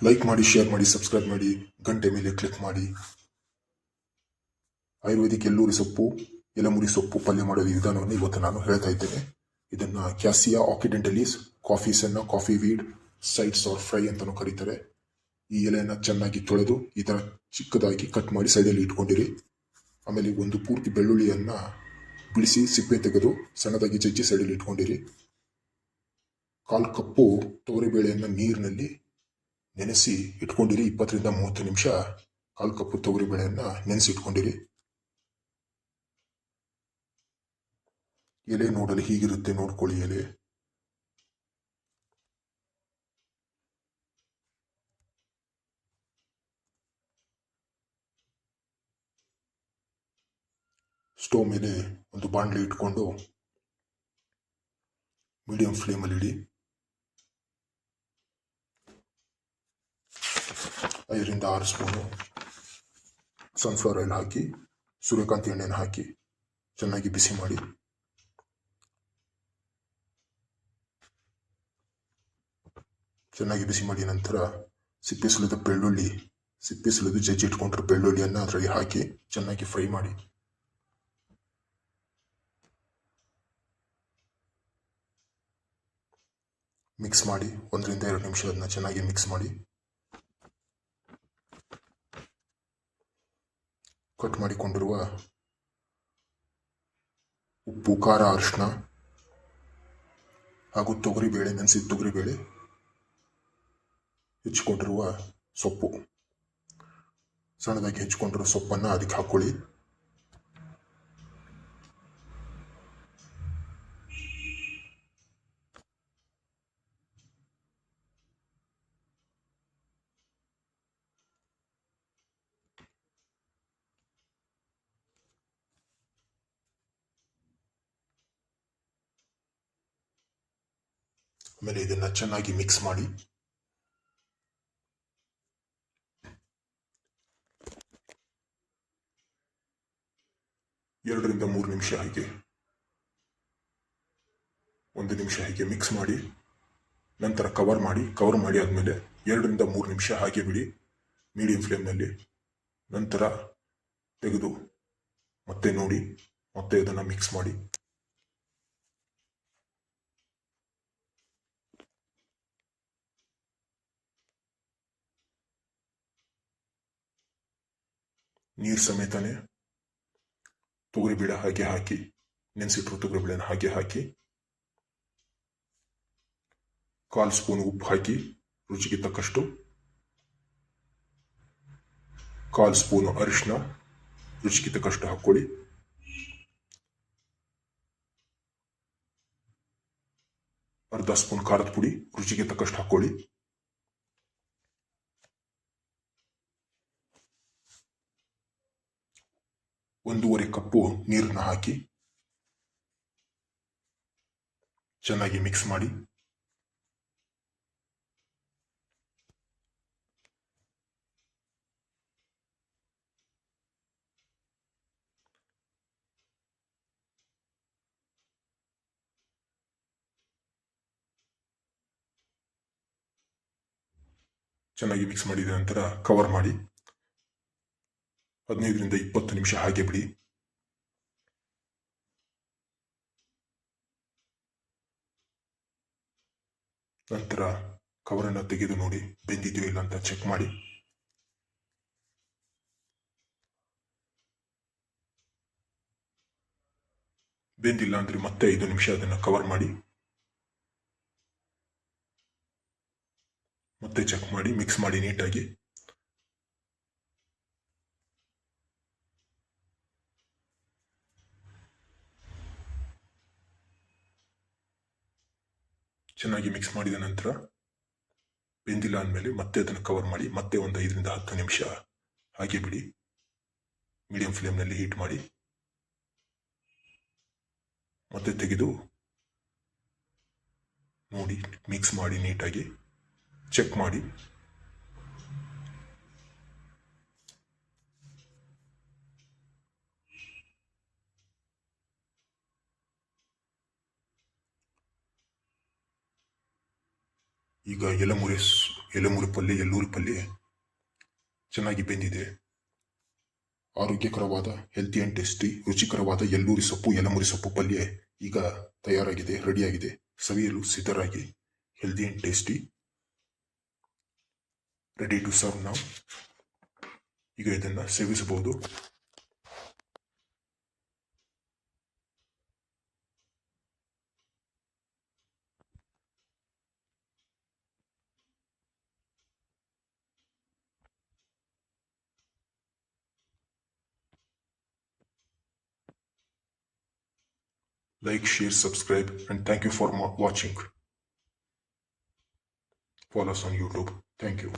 Like ಮಾಡಿ, share ಮಾಡಿ, subscribe ಮಾಡಿ, ಗಂಟೆ ಮೇಲೆ ಕ್ಲಿಕ್ ಮಾಡಿ. ಆಯುರ್ವೇದಿಕ್ ಎಲ್ಲೂರಿ ಸೊಪ್ಪು, ಎಲೆಮುರಿ ಸೊಪ್ಪು ಪಲ್ಯ ಮಾಡೋದು ವಿಧಾನವನ್ನು ಇವತ್ತು ನಾನು ಹೇಳ್ತಾ ಇದ್ದೇನೆ. ಇದನ್ನು cassia occidentalis, coffee senna, coffee weed, sides or fry ಅಂತಲೂ ಕರೀತಾರೆ. ಈ ಎಲೆಯನ್ನು ಚೆನ್ನಾಗಿ ತೊಳೆದು ಈ ಥರ ಚಿಕ್ಕದಾಗಿ ಕಟ್ ಮಾಡಿ ಸೈಡಲ್ಲಿ ಇಟ್ಕೊಂಡಿರಿ. ಆಮೇಲೆ ಒಂದು ಪೂರ್ತಿ ಬೆಳ್ಳುಳ್ಳಿಯನ್ನು ಬಿಡಿಸಿ ಸಿಪ್ಪೆ ತೆಗೆದು ಸಣ್ಣದಾಗಿ ಜಜ್ಜಿ ಸೈಡಲ್ಲಿ ಇಟ್ಕೊಂಡಿರಿ. 1/4 ಕಪ್ಪು ತೊಗರಿಬೇಳೆಯನ್ನು ನೀರಿನಲ್ಲಿ ನೆನೆಸಿ ಇಟ್ಕೊಂಡಿರಿ. 20 ರಿಂದ 30 ನಿಮಿಷ 1/4 ಕಪ್ಪು ತೊಗರಿಬೇಳೆಯನ್ನು ನೆನೆಸಿ ಇಟ್ಕೊಂಡಿರಿ. ಎಲೆ ನೋಡಲು ಹೀಗಿರುತ್ತೆ, ನೋಡ್ಕೊಳ್ಳಿ. ಎಲೆ ಸ್ಟೋವ್ ಮೇಲೆ ಒಂದು ಬಾಣಲೆ ಇಟ್ಕೊಂಡು ಮೀಡಿಯಂ ಫ್ಲೇಮಲ್ಲಿ ಇಡಿ. 5 ರಿಂದ 6 ಸ್ಪೂನು ಸನ್ಫ್ಲವರ್ ಆಯಿಲ್ ಹಾಕಿ, ಸೂರ್ಯಕಾಂತಿ ಎಣ್ಣೆಯನ್ನು ಹಾಕಿ ಚೆನ್ನಾಗಿ ಬಿಸಿ ಮಾಡಿ. ಚೆನ್ನಾಗಿ ಬಿಸಿ ಮಾಡಿ ನಂತರ ಸಿಪ್ಪೆ ಸುಲಿದ ಬೆಳ್ಳುಳ್ಳಿ, ಸಿಪ್ಪೆ ಸುಲಿದು ಜಜ್ಜಿ ಇಟ್ಕೊಂಡಿರೋ ಬೆಳ್ಳುಳ್ಳಿಯನ್ನು ಅದರಲ್ಲಿ ಹಾಕಿ ಚೆನ್ನಾಗಿ ಫ್ರೈ ಮಾಡಿ. ಮಿಕ್ಸ್ ಮಾಡಿ 1 ರಿಂದ 2 ನಿಮಿಷ ಅದನ್ನ ಚೆನ್ನಾಗಿ ಮಿಕ್ಸ್ ಮಾಡಿ. ಕಟ್ ಮಾಡಿಕೊಂಡಿರುವ ಉಪ್ಪು, ಖಾರ, ಅರಿಶಿನ ಹಾಗೂ ತೊಗರಿಬೇಳೆ, ನೆನೆಸಿದ ತೊಗರಿಬೇಳೆ, ಹೆಚ್ಚಿಕೊಂಡಿರುವ ಸೊಪ್ಪು, ಸಣ್ಣದಾಗಿ ಹೆಚ್ಚಿಕೊಂಡಿರೋ ಸೊಪ್ಪನ್ನು ಅದಕ್ಕೆ ಹಾಕೊಳ್ಳಿ. ಆಮೇಲೆ ಇದನ್ನು ಚೆನ್ನಾಗಿ ಮಿಕ್ಸ್ ಮಾಡಿ. ಎರಡರಿಂದ 3 ನಿಮಿಷ ಹಾಗೆ 1 ನಿಮಿಷ ಹಾಗೆ ಮಿಕ್ಸ್ ಮಾಡಿ. ನಂತರ ಕವರ್ ಮಾಡಿ ಆದಮೇಲೆ 2 ರಿಂದ 3 ನಿಮಿಷ ಹಾಗೆ ಬಿಡಿ ಮೀಡಿಯಂ ಫ್ಲೇಮ್ನಲ್ಲಿ. ನಂತರ ತೆಗೆದು ಮತ್ತೆ ನೋಡಿ, ಮತ್ತೆ ಇದನ್ನು ಮಿಕ್ಸ್ ಮಾಡಿ. ನೀರು ಸಮೇತನೇ ತೊಗರಿಬೇಳೆ ಹಾಗೆ ಹಾಕಿ, ನೆನೆಸಿಟ್ಟರು ತೊಗರಿಬೇಳೆನ ಹಾಗೆ ಹಾಕಿ, 1/4 ಸ್ಪೂನ್ ಉಪ್ಪು ಹಾಕಿ ರುಚಿಗೆ ತಕ್ಕಷ್ಟು, 1/4 ಸ್ಪೂನು ಅರಿಶಿನ ರುಚಿಗೆ ತಕ್ಕಷ್ಟು ಹಾಕ್ಕೊಳ್ಳಿ. ಅರ್ಧ ಸ್ಪೂನ್ ಖಾರದ ಪುಡಿ ರುಚಿಗೆ ತಕ್ಕಷ್ಟು ಹಾಕ್ಕೊಳ್ಳಿ. ಒಂದೂವರೆ ಕಪ್ಪು ನೀರನ್ನು ಹಾಕಿ ಚೆನ್ನಾಗಿ ಮಿಕ್ಸ್ ಮಾಡಿ. ಚೆನ್ನಾಗಿ ಮಿಕ್ಸ್ ಮಾಡಿದ ನಂತರ ಕವರ್ ಮಾಡಿ 15 ರಿಂದ 20 ನಿಮಿಷ ಹಾಗೆ ಬಿಡಿ. ನಂತರ ಕವರನ್ನು ತೆಗೆದು ನೋಡಿ ಬೆಂದಿದೆಯೋ ಇಲ್ಲ ಅಂತ ಚೆಕ್ ಮಾಡಿ. ಬೆಂದಿಲ್ಲ ಅಂದ್ರೆ ಮತ್ತೆ 5 ನಿಮಿಷ ಅದನ್ನು ಕವರ್ ಮಾಡಿ, ಮತ್ತೆ ಚೆಕ್ ಮಾಡಿ, ಮಿಕ್ಸ್ ಮಾಡಿ ನೀಟಾಗಿ. ಚೆನ್ನಾಗಿ ಮಿಕ್ಸ್ ಮಾಡಿದ ನಂತರ ಬೆಂದಿಲ್ಲ ಅಂದಮೇಲೆ ಮತ್ತೆ ಅದನ್ನು ಕವರ್ ಮಾಡಿ, ಮತ್ತೆ ಒಂದು 5 ರಿಂದ 10 ನಿಮಿಷ ಹಾಗೆ ಬಿಡಿ. ಮೀಡಿಯಂ ಫ್ಲೇಮ್ನಲ್ಲಿ ಹೀಟ್ ಮಾಡಿ. ಮತ್ತೆ ತೆಗೆದು ನೋಡಿ, ಮಿಕ್ಸ್ ಮಾಡಿ ನೀಟಾಗಿ ಚೆಕ್ ಮಾಡಿ. ಈಗ ಎಲೆಮುರಿ ಪಲ್ಯ, ಎಲ್ಲೂರಿ ಪಲ್ಯ ಚೆನ್ನಾಗಿ ಬೆಂದಿದೆ. ಆರೋಗ್ಯಕರವಾದ ಹೆಲ್ತಿ ಆ್ಯಂಡ್ ಟೇಸ್ಟಿ ರುಚಿಕರವಾದ ಎಲ್ಲೂರಿ ಸೊಪ್ಪು, ಎಲೆಮುರಿ ಸೊಪ್ಪು ಪಲ್ಯ ಈಗ ತಯಾರಾಗಿದೆ, ರೆಡಿಯಾಗಿದೆ. ಸವಿಯಲು ಸಿದ್ಧರಾಗಿ. Healthy and tasty, ready to serve ನಾವು. ಈಗ ಇದನ್ನು ಸೇವಿಸಬಹುದು. Like, share, subscribe, and thank you for watching. Follow us on YouTube. Thank you.